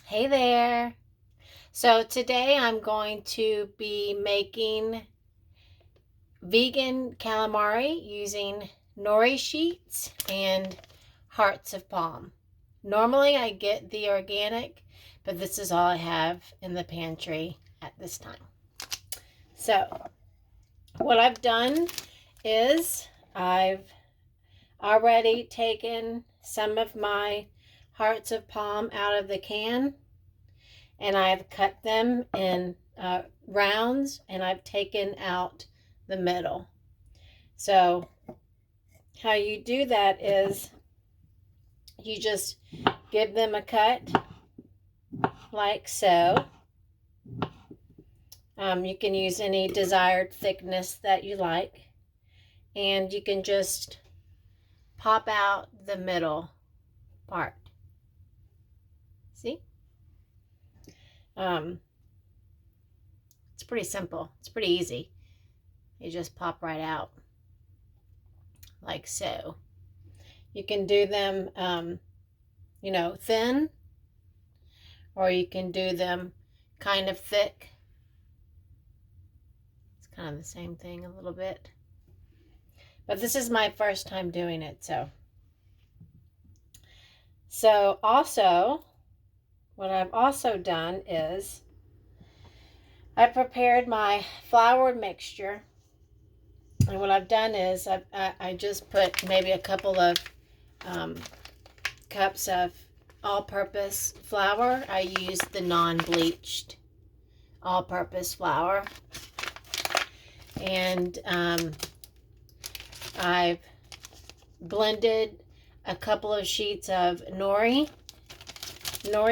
Hey there. So today I'm going to be making vegan calamari using nori sheets and hearts of palm. Normally I get the organic, but this is all I have in the pantry at this time. So what I've done is I've already taken some of my hearts of palm out of the can, and I've cut them in rounds, and I've taken out the middle. So how you do that is you just give them a cut like so. You can use any desired thickness that you like, and you can just pop out the middle part. See? It's pretty simple. It's pretty easy. You just pop right out like so. You can do them, thin, or you can do them kind of thick. It's kind of the same thing a little bit. But this is my first time doing it, So also, what I've also done is I prepared my flour mixture. And what I've done is I just put maybe a couple of cups of all-purpose flour. I used the non-bleached all-purpose flour. And I've blended a couple of sheets of nori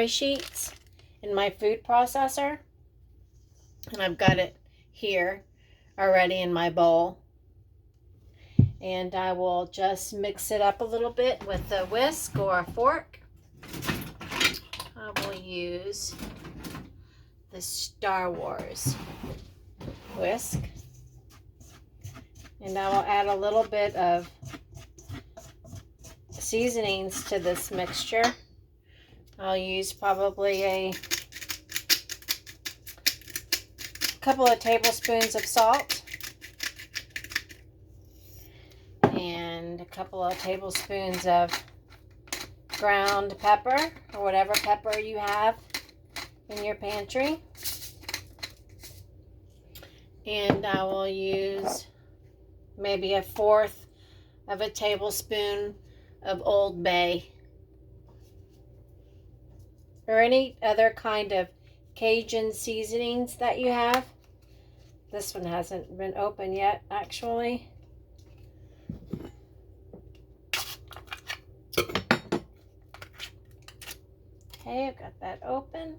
sheets in my food processor. And I've got it here already in my bowl. And I will just mix it up a little bit with a whisk or a fork. I will use the Star Wars whisk. And I will add a little bit of seasonings to this mixture. I'll use probably a couple of tablespoons of salt and a couple of tablespoons of ground pepper, or whatever pepper you have in your pantry. And I will use maybe a fourth of a tablespoon of Old Bay, or any other kind of Cajun seasonings that you have. This one hasn't been open yet, actually. Okay, I've got that open.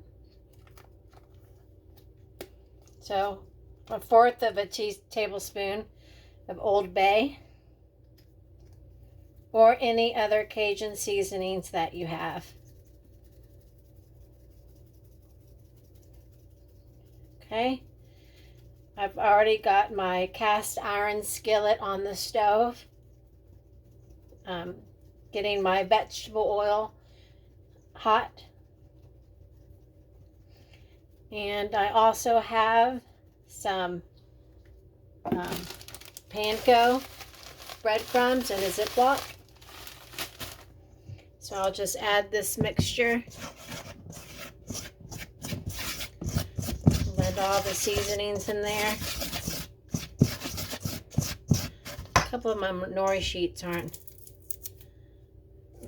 So a fourth of a tablespoon of Old Bay, or any other Cajun seasonings that you have. Okay, I've already got my cast iron skillet on the stove, getting my vegetable oil hot. And I also have some panko breadcrumbs in a Ziploc. So I'll just add this mixture. Blend all the seasonings in there. A couple of my nori sheets aren't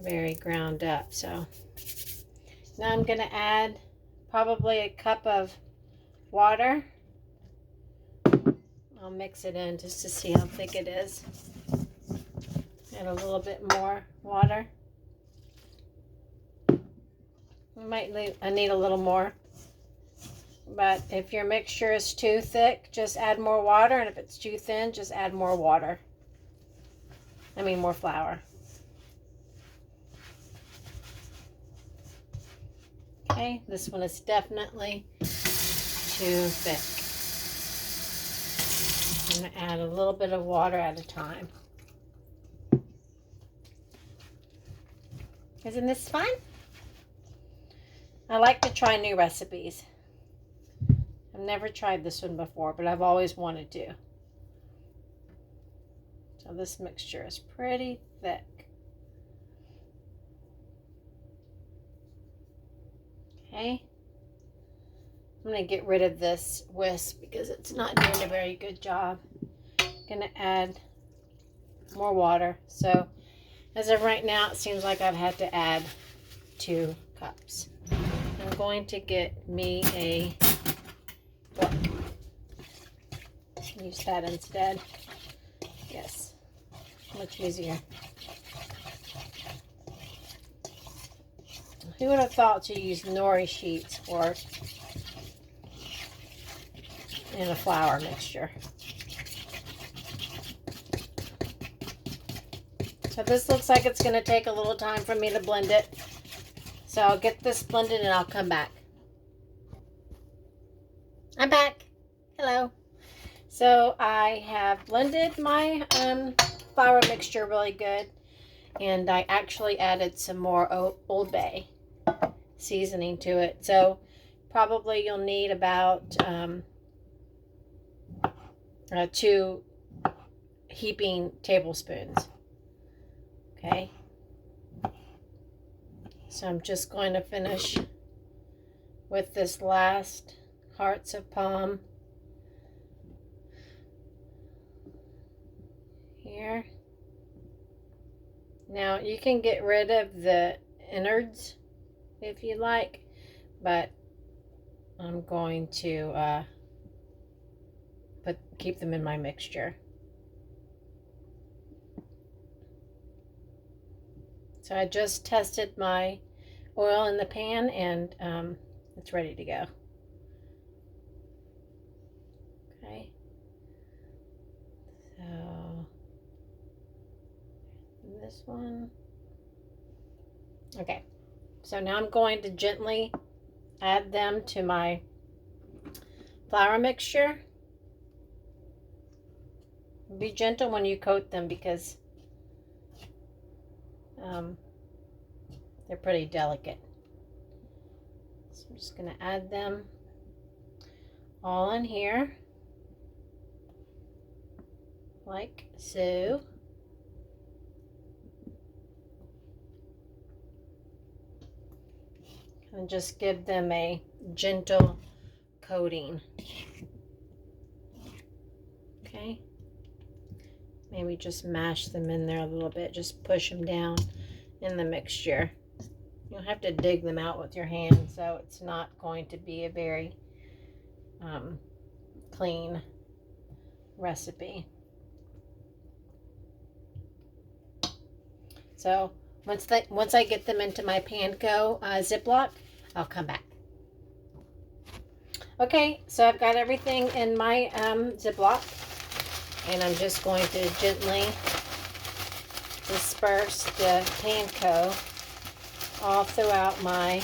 very ground up, so now I'm going to add probably a cup of water. I'll mix it in just to see how thick it is. Add a little bit more water. I need a little more. But if your mixture is too thick, just add more water. And if it's too thin, just add more water. More flour. Okay, this one is definitely too thick. I'm going to add a little bit of water at a time. Isn't this fun? I like to try new recipes. I've never tried this one before, but I've always wanted to. So this mixture is pretty thick. Okay. I'm going to get rid of this whisk because it's not doing a very good job. I'm going to add more water. So as of right now, it seems like I've had to add 2 cups. I'm going to get me a fork. Use that instead. Yes, much easier. Who would have thought to use nori sheets for in a flour mixture? So this looks like it's going to take a little time for me to blend it. So I'll get this blended and I'll come back. I'm back. Hello. So I have blended my flour mixture really good. And I actually added some more Old Bay seasoning to it. So probably you'll need about 2 heaping tablespoons. Okay. So I'm just going to finish with this last hearts of palm here. Now you can get rid of the innards if you like, but I'm going to keep them in my mixture. So I just tested my oil in the pan and it's ready to go. Okay. So this one. Okay. So now I'm going to gently add them to my flour mixture. Be gentle when you coat them because they're pretty delicate. So I'm just going to add them all in here, like so. And just give them a gentle coating. Okay. Maybe just mash them in there a little bit. Just push them down in the mixture. You'll have to dig them out with your hand, so it's not going to be a very clean recipe. So once I get them into my panko Ziploc, I'll come back. Okay, so I've got everything in my Ziploc, and I'm just going to gently disperse the panko all throughout my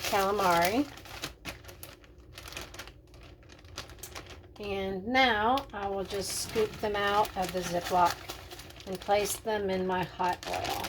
calamari. And now I will just scoop them out of the Ziploc and place them in my hot oil.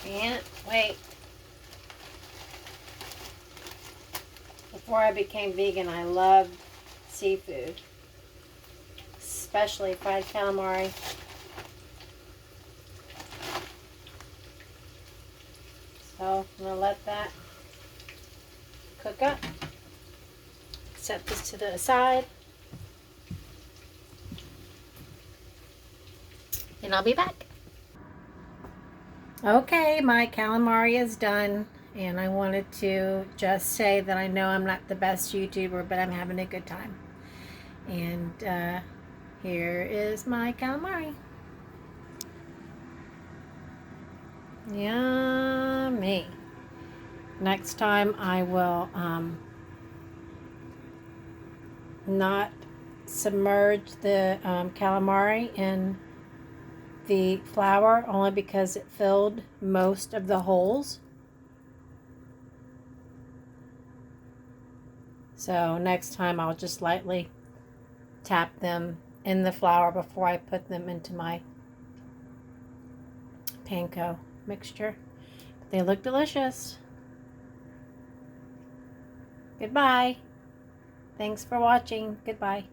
Can't wait. Before I became vegan, I loved seafood, especially fried calamari. So I'm going to let that cook up. Set this to the side. And I'll be back. Okay, my calamari is done, and I wanted to just say that I know I'm not the best YouTuber, but I'm having a good time. And here is my calamari. Yummy. Next time I will not submerge the calamari in the flour, only because it filled most of the holes. So next time I'll just lightly tap them in the flour before I put them into my panko mixture. They look delicious. Goodbye. Thanks for watching. Goodbye.